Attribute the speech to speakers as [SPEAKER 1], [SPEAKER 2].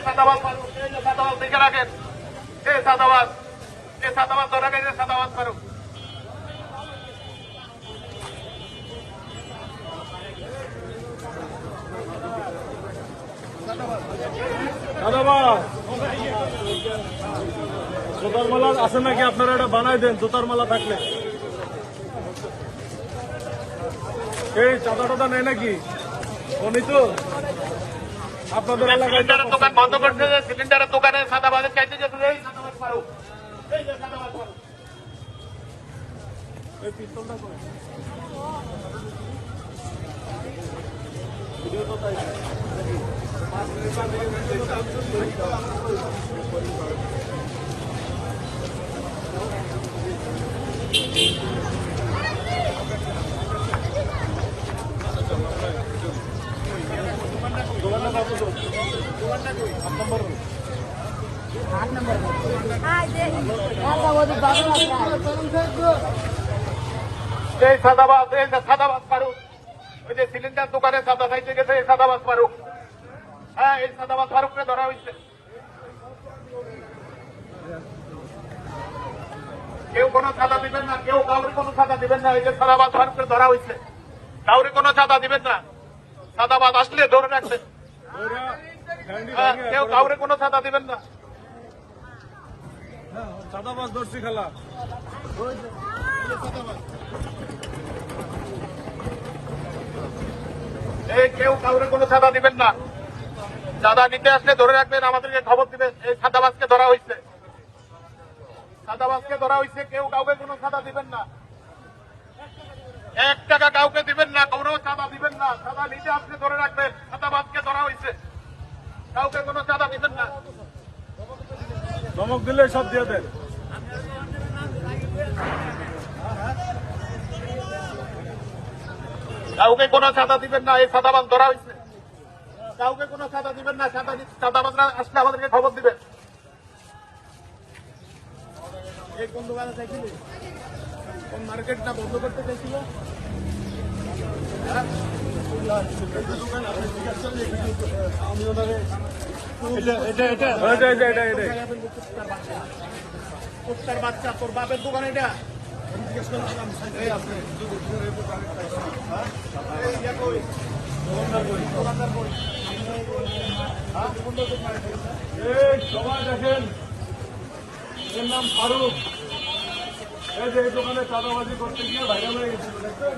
[SPEAKER 1] সাদাবাদ ফারুক, এই যে সাদাবাদ দেখে রাখেন, এই সাদাবাদ ধরে গেছে, সাদাবাদ ফারুক।
[SPEAKER 2] জুতার মালা আছে নাকি? আপনারা এটা বানাই দেন জুতার মালা থাকলে। এই চাঁদা টাদা নেয় নাকি? উনি তো আপনাদের
[SPEAKER 1] সিলিন্ডারের দোকান বন্ধ করছে, সিলিন্ডারের দোকানে সাদাবাদের চাইতে যেতে, এই সাদাবাদ ফারুক, এই যে সাদাবাদ ফারুক।
[SPEAKER 2] এই পিস্তলটা করে
[SPEAKER 1] এই সাদাবাদ ফারুক, ওই যে সিলিন্ডার দোকানে সাদা চাইতে গেছে, এই সাদাবাদ ফারুক। হ্যাঁ, এই সাদাবাদ ফারুককে ধরা হয়েছে। কেউ কোনো সাদা দিবেন না, কেউ কাউরে কোনো সাদা দিবেন না। এই যে সাদাবাদ ফারুককে ধরা হয়েছে, কাউরে কোনো সাদা দিবেন না। সাদাবাদ আসলে ধরে রাখবেন। হ্যাঁ, কেউ কাউরে কোনো সাদা দিবেন না।
[SPEAKER 2] চাঁদাবাজ ধরছি খেলা।
[SPEAKER 1] এই কেউ কাউরে কোনো সাদা দিবেন না। সাদা নিতে আসলে ধরে রাখবেন, আমাদেরকে খবর দিবেন। এই সাদাবাজকে ধরা হয়েছে, সাদাবাজকে ধরা হয়েছে। কেউ কাউকে কোনো সাদা দিবেন না, 1 টাকা কাউকে দিবেন না, কোনো সাদা দিবেন না। সাদা নিতে আসলে ধরে রাখবেন, সাদাবাজকে ধরা হয়েছে। কাউকে কোনো সাদা দিবেন না।
[SPEAKER 2] ধমক দিলে সব দিয়ে দেন।
[SPEAKER 1] কাউকে কোনো সাদা দিবেন না, এই সাদাবাজ ধরা হয়েছে। কাউকে কোনো সাদা দিবেন না। সাদাবাজরা আসলে আমাদেরকে খবর দিবেন। এই কোন দোকানে চাইছিল, কোন মার্কেটটা বন্ধ করতে চাইছিল? কুত্তার বাচ্চা, তোর বাপের দোকান এটা?
[SPEAKER 2] সবাই দেখেন, এর নাম ফারুক। এই যে এই দোকানে চাঁদাবাজি করতে গিয়ে ভাইরাল হয়ে গেছিল, দেখছেন?